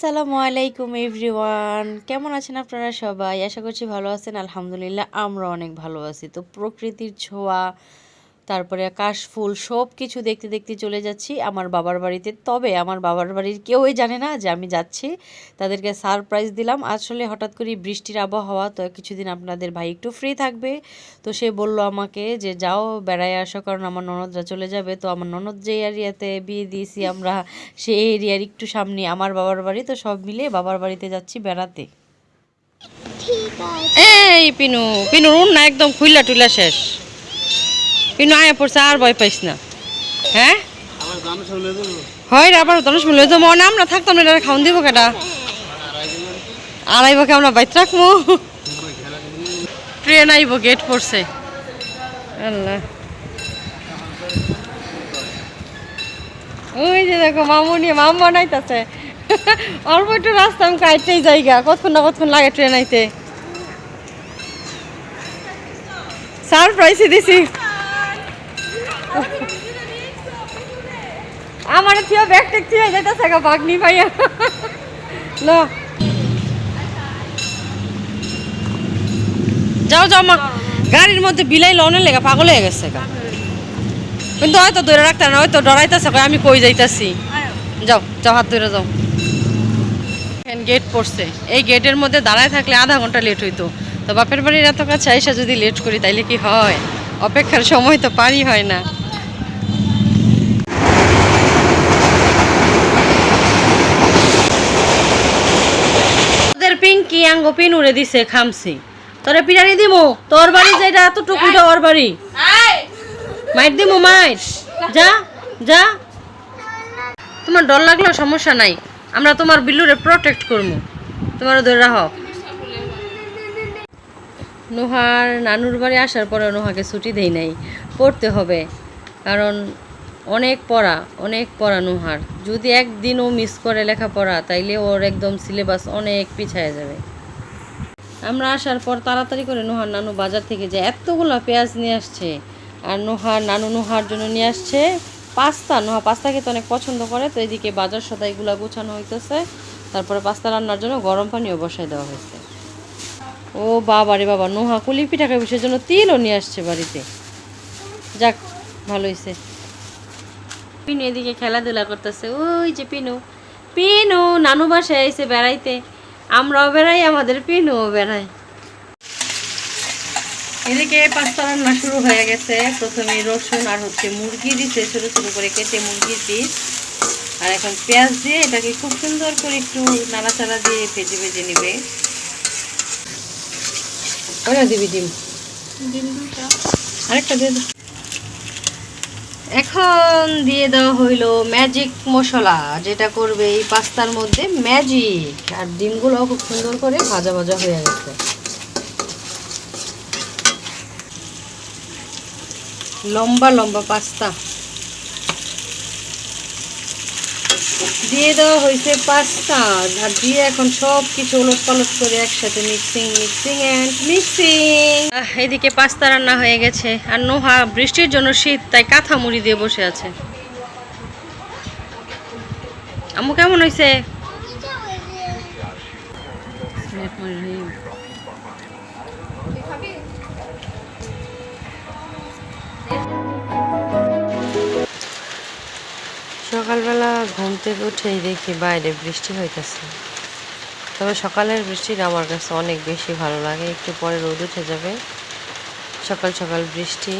আসসালামু আলাইকুম এভরিওয়ান, কেমন আছেন আপনারা সবাই? আশা করছি ভালো আছেন। আলহামদুলিল্লাহ আমরা অনেক ভালো আছি। তো প্রকৃতির ছোঁয়া, তারপরে কাশফুল সব কিছু দেখতে দেখতে চলে যাচ্ছি আমার বাবার বাড়িতে। তবে আমার বাবার বাড়ির কেউই জানে না যে আমি যাচ্ছি। তাদেরকে সারপ্রাইজ দিলাম। আসলে হঠাৎ করে বৃষ্টির আবহাওয়া, তো কিছুদিন আপনাদের ভাই একটু ফ্রি থাকবে। তো সে বলল আমাকে যে যাও বেড়ায় আসো, কারণ আমার ননদরা চলে যাবে। তো আমার ননদ যে এরিয়াতে বিয়ে দিয়েছি আমরা, সেই এরিয়ার একটু সামনে আমার বাবার বাড়ি। তো সব মিলে বাবার বাড়িতে যাচ্ছি বেড়াতে। এই পিনু পিনু না, একদম খুইলা টুইলা শেষ। পিনু আয়া পড়ছে, আর ভয় পাইস না। হ্যাঁ হয় রে, আবার ধনুষ মিলে তো মনে আমরা থাকতাম না, খাওয়ান দিব কেটা আর আইব কে আমরা বাইত রাখবো। ট্রেন আইব, গেট পড়ছে। আল্লাহ, ওই যে দেখো মামুনি মাম বানাইতেছে। অল্প একটু রাস্তা আমি কাইটেই জায়গা, কতক্ষণ না কতক্ষণ লাগে ট্রেন আইতে। সারপ্রাইজ দিছি আমার থিও ব্যাগ টেক থিও যাইতাছে গা বাগনি ভাইয়া। লো যাও যাও মা, গাড়ির মধ্যে বিলাই লনের লেগা পাগল হয়ে গেছে গা। কিন্তু হয়তো ধরে রাখতে না, হয়তো ডরাইতেছে আমি কই যাইতাছি। যাও যাও, হাত ধরে যাও। গেট পড়ছে, এই গেটের মধ্যে দাঁড়ায় থাকলে আধা ঘন্টা লেট হইতো। তো বাপের বাড়ির এত কাছে আইসা যদি লেট করি তাইলে কি হয়? অপেক্ষার সময় তো পারি হয় না। তোদের পিঙ্কি আঙ্গ পিন উড়ে দিছে খামছি। তোরে পিরানি দিমু, তোর বাড়ি যেটা এতটুকুটা ওর বাড়ি। মাইর দিমু মাইর, যা যা। তোমার ডর লাগলেও সমস্যা নাই, আমরা তোমার বিল্লুরে প্রটেক্ট করবো। তোমার ধরে রাখো। নোহার নানুর বাড়ি আসার পরে নোহাকে ছুটি দেই নাই, পড়তে হবে। কারণ অনেক পড়া নোহার। যদি একদিনও মিস করে লেখাপড়া তাইলে ওর একদম সিলেবাস অনেক পিছায় যাবে। আমরা আসার পর তাড়াতাড়ি করে নোহার নানু বাজার থেকে যে এতগুলো পেঁয়াজ নিয়ে আসছে। আর নানু নোহার জন্য নিয়ে আসছে পাস্তা। নোহা পাস্তা খেতে অনেক পছন্দ করে। তো এদিকে বাজার সদাইগুলো গোছানো হইতেছে। তারপরে পাস্তা রান্নার জন্য গরম পানিও বসাই দেওয়া হয়েছে। ও বাবা রে বাবা, নোহা কুলি পিঠা খাবে, সেজন্য তিলও নিয়ে আসছে বাড়িতে। যাক, ভালো হয়েছে। পিনু এদিকে খেলাধুলা করতেছে। ওই যে পিনু পিনু নানু বাসায় এসে বেড়াইতে। আমরাও বেড়াই, আমাদের পিনুও বেড়ায়। এদিকে পাস্তা রান্না শুরু হয়ে গেছে। প্রথমে রসুন আর মুরগি দিছে ছোটো ছোটো করে কেটে, মুরগির পিস। আর এখন পেঁয়াজ দিয়ে এটাকে খুব সুন্দর করে একটু নাড়াচাড়া দিয়ে ভেজে ভেজে নেবে। কয়টা দিবি ডিম? আরেকটা দিয়ে দাও। এখন দিয়ে দেওয়া হইলো ম্যাজিক মশলা, যেটা করবে এই পাস্তার মধ্যে ম্যাজিক। আর ডিমগুলো খুব সুন্দর করে ভাজা ভাজা হয়ে গেছে। লম্বা লম্বা পাস্তা দিয়ে দেওয়া হয়েছে পাস্তা। আর দিয়ে এখন সব কিছু ওলট পালট করে একসাথে মিক্সিং অ্যান্ড মিক্সিং। এদিকে পাস্তা রান্না হয়ে গেছে। আর নোহা বৃষ্টির জন্য শীত, তাই কাঁথা মুড়ি দিয়ে বসে আছে। আম্মু কেমন হয়েছে? সকালবেলা ঘুম থেকে উঠেই দেখি বাইরে বৃষ্টি হইতেছে। তবে সকালের বৃষ্টিটা আমার কাছে অনেক বেশি ভালো লাগে। একটু পরে রোদ উঠে যাবে, সকাল সকাল বৃষ্টি।